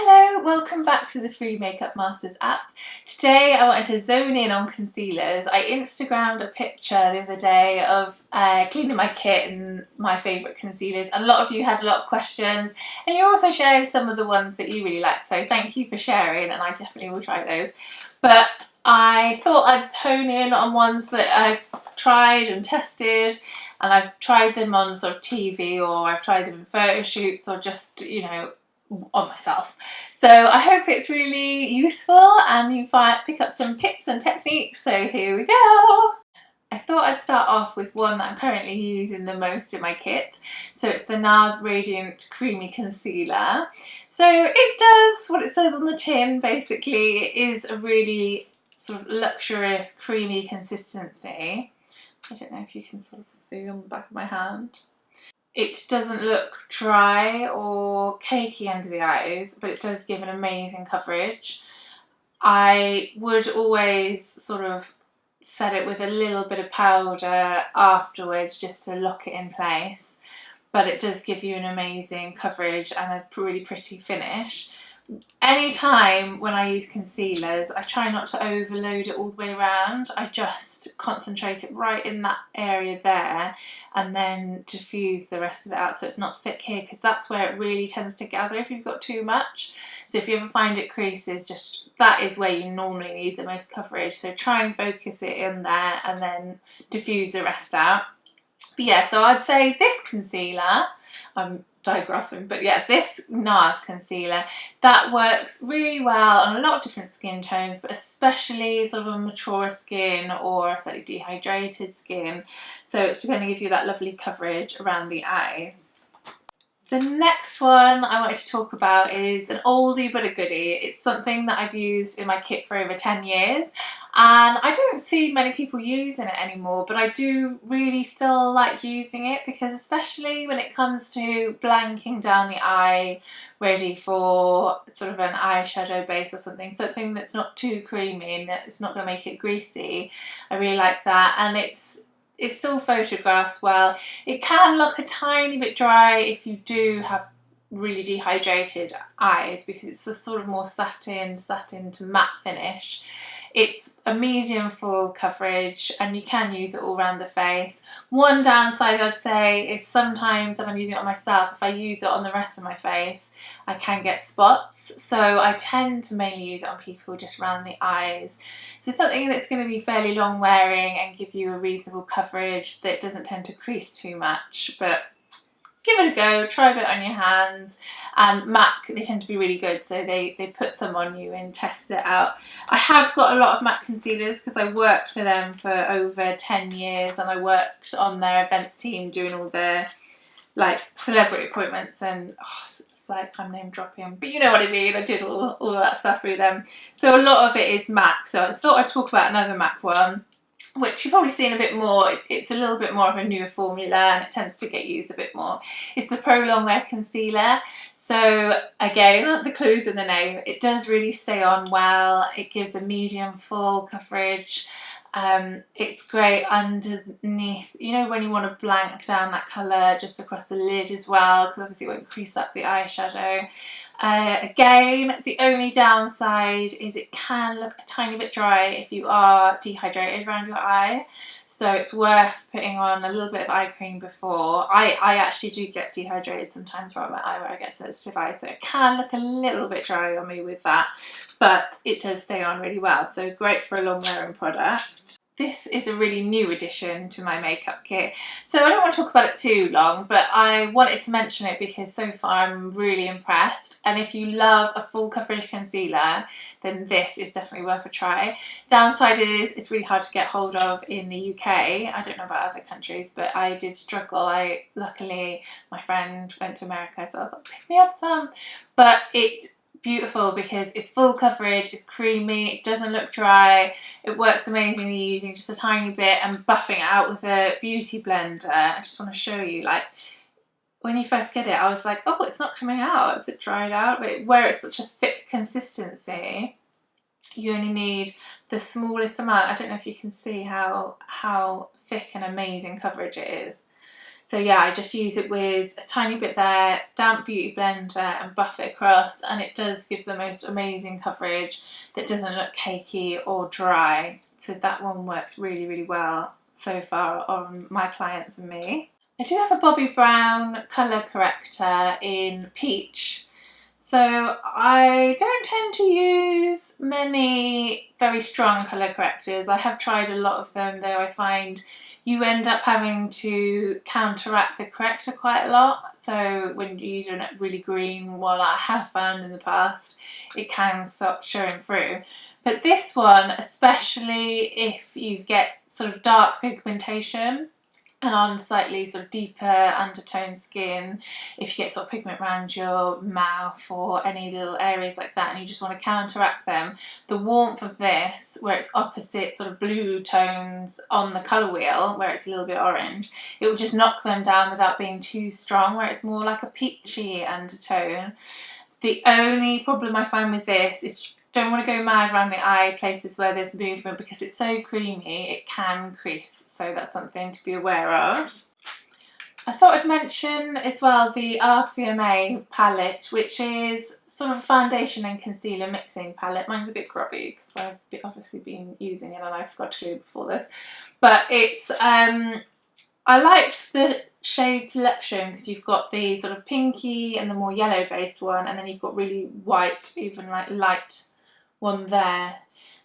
Hello, welcome back to the Free Makeup Masters app. Today I wanted to zone in on concealers. I Instagrammed a picture the other day of cleaning my kit and my favourite concealers, and a lot of you had a lot of questions and you also shared some of the ones that you really like, so thank you for sharing and I definitely will try those. But I thought I'd hone in on ones that I've tried and tested, and I've tried them on sort of TV, or I've tried them in photo shoots, or just, you know, on myself. So I hope it's really useful and you pick up some tips and techniques. So here we go. I thought I'd start off with one that I'm currently using the most in my kit. So it's the NARS Radiant Creamy Concealer. So it does what it says on the tin basically. It is a really sort of luxurious creamy consistency. I don't know if you can sort of see on the back of my hand. It doesn't look dry or cakey under the eyes, but it does give an amazing coverage. I would always sort of set it with a little bit of powder afterwards just to lock it in place, but it does give you an amazing coverage and a really pretty finish. Anytime when I use concealers, I try not to overload it all the way around. I just concentrate it right in that area there and then diffuse the rest of it out so it's not thick here, because that's where it really tends to gather if you've got too much. So if you ever find it creases, just that is where you normally need the most coverage. So try and focus it in there and then diffuse the rest out. But yeah, so I'd say this concealer, I'm digressing, but yeah, this NARS concealer, that works really well on a lot of different skin tones, but especially sort of a mature skin or a slightly dehydrated skin. So it's going to give you that lovely coverage around the eyes. The next one I wanted to talk about is an oldie but a goodie. It's something that I've used in my kit for over 10 years and I don't see many people using it anymore, but I do really still like using it, because especially when it comes to blanking down the eye, ready for sort of an eyeshadow base or something that's not too creamy and it's not going to make it greasy. I really like that, and it still photographs well. It can look a tiny bit dry if you do have really dehydrated eyes, because it's the sort of more satin to matte finish. It's a medium full coverage and you can use it all around the face. One downside I'd say is sometimes when I'm using it on myself, if I use it on the rest of my face, I can get spots. So I tend to mainly use it on people just around the eyes. So something that's going to be fairly long wearing and give you a reasonable coverage that doesn't tend to crease too much. But give it a go, try a bit on your hands. And MAC, they tend to be really good, so they put some on you and test it out. I have got a lot of MAC concealers because I worked for them for over 10 years and I worked on their events team doing all their like celebrity appointments and like I'm name dropping, but you know what I mean. I did all that stuff through them. So a lot of it is MAC, so I thought I'd talk about another MAC one, which you've probably seen a bit more. It's a little bit more of a newer formula and it tends to get used a bit more. It's the Pro Longwear Concealer. So again, the clue's in the name. It does really stay on well. It gives a medium full coverage. It's great underneath, you know, when you want to blank down that colour just across the lid as well, because obviously it won't crease up the eyeshadow. Again, the only downside is it can look a tiny bit dry if you are dehydrated around your eye, so it's worth putting on a little bit of eye cream before. I actually do get dehydrated sometimes around my eye where I get sensitive eyes, so it can look a little bit dry on me with that, but it does stay on really well, so great for a long wearing product. This is a really new addition to my makeup kit, so I don't want to talk about it too long, but I wanted to mention it because so far I'm really impressed, and if you love a full coverage concealer, then this is definitely worth a try. Downside is it's really hard to get hold of in the UK. I don't know about other countries, but I did struggle. Luckily my friend went to America, so I was like, pick me up some. But it's beautiful because it's full coverage, it's creamy, it doesn't look dry, it works amazingly using just a tiny bit and buffing it out with a beauty blender. I just want to show you, like, when you first get it I was like, oh, it's not coming out, is it dried out? But where it's such a thick consistency, you only need the smallest amount. I don't know if you can see how thick and amazing coverage it is. So yeah, I just use it with a tiny bit there, damp beauty blender, and buff it across, and it does give the most amazing coverage that doesn't look cakey or dry. So that one works really, really well so far on my clients and me. I do have a Bobbi Brown colour corrector in peach. So I don't tend to use many very strong colour correctors. I have tried a lot of them, though I find you end up having to counteract the corrector quite a lot. So when you're using a really green one, I have found in the past, it can start showing through. But this one, especially if you get sort of dark pigmentation and on slightly sort of deeper undertone skin, if you get sort of pigment around your mouth or any little areas like that and you just want to counteract them, the warmth of this, where it's opposite sort of blue tones on the colour wheel, where it's a little bit orange, it will just knock them down without being too strong, where it's more like a peachy undertone. The only problem I find with this is don't want to go mad around the eye places where there's movement, because it's so creamy it can crease, so that's something to be aware of. I thought I'd mention as well the RCMA palette, which is sort of a foundation and concealer mixing palette. Mine's a bit grubby because I've obviously been using it and I forgot to do it before this, but it's I liked the shade selection because you've got the sort of pinky and the more yellow based one, and then you've got really white, even like light one there,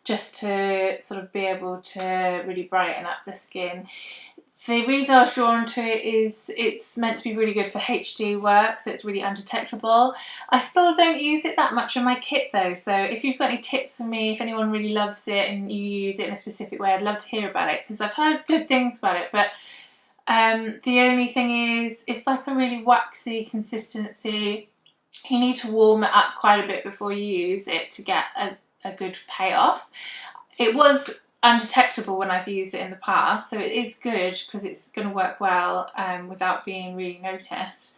just to sort of be able to really brighten up the skin. The reason I was drawn to it is it's meant to be really good for HD work, so it's really undetectable. I still don't use it that much in my kit though, so if you've got any tips for me, if anyone really loves it and you use it in a specific way, I'd love to hear about it, because I've heard good things about it, but the only thing is it's like a really waxy consistency. You need to warm it up quite a bit before you use it to get a good payoff. It was undetectable when I've used it in the past, so it is good because it's going to work well without being really noticed.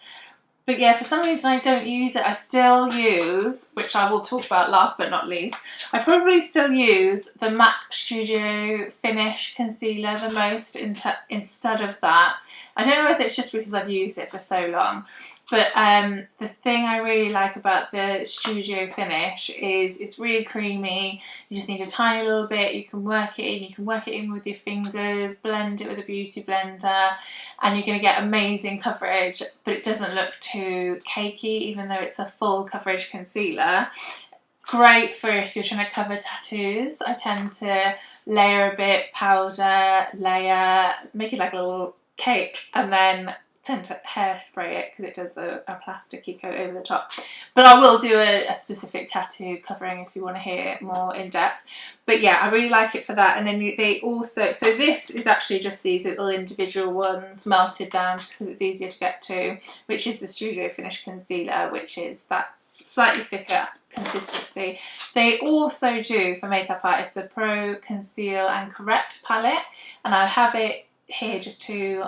But yeah, for some reason I don't use it. I still use, which I will talk about last but not least, I probably still use the MAC Studio Finish Concealer the most instead of that. I don't know if it's just because I've used it for so long, but the thing I really like about the Studio Finish is it's really creamy. You just need a tiny little bit, you can work it in, with your fingers, blend it with a beauty blender, and you're going to get amazing coverage, but it doesn't look too cakey even though it's a full coverage concealer. Great for if you're trying to cover tattoos. I tend to layer a bit, powder, layer, make it like a little cake, and then tend to hairspray it because it does a plasticky coat over the top. But I will do a specific tattoo covering if you want to hear it more in depth. But yeah, I really like it for that. And then they also, so this is actually just these little individual ones melted down just because it's easier to get to, which is the Studio Finish Concealer, which is that slightly thicker consistency. They also do, for makeup artists, the Pro Conceal and Correct palette, and I have it here just two.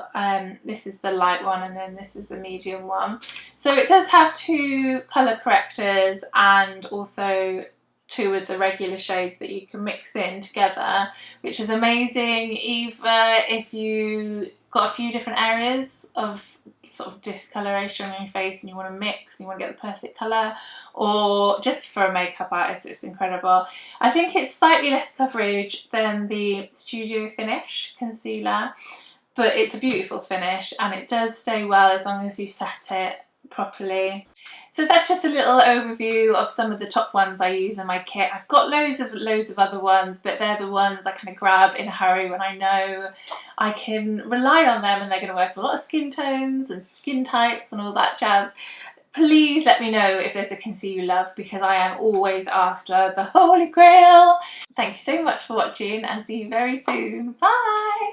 This is the light one and then this is the medium one. So it does have two colour correctors and also two of the regular shades that you can mix in together, which is amazing either if you got a few different areas of sort of discoloration on your face and you want to mix and you want to get the perfect colour, or just for a makeup artist. It's incredible. I think it's slightly less coverage than the Studio Finish Concealer, but it's a beautiful finish and it does stay well as long as you set it properly. So that's just a little overview of some of the top ones I use in my kit. I've got loads of other ones, but they're the ones I kind of grab in a hurry when I know I can rely on them and they're going to work with a lot of skin tones and skin types and all that jazz. Please let me know if there's a concealer you love, because I am always after the Holy Grail. Thank you so much for watching and see you very soon. Bye!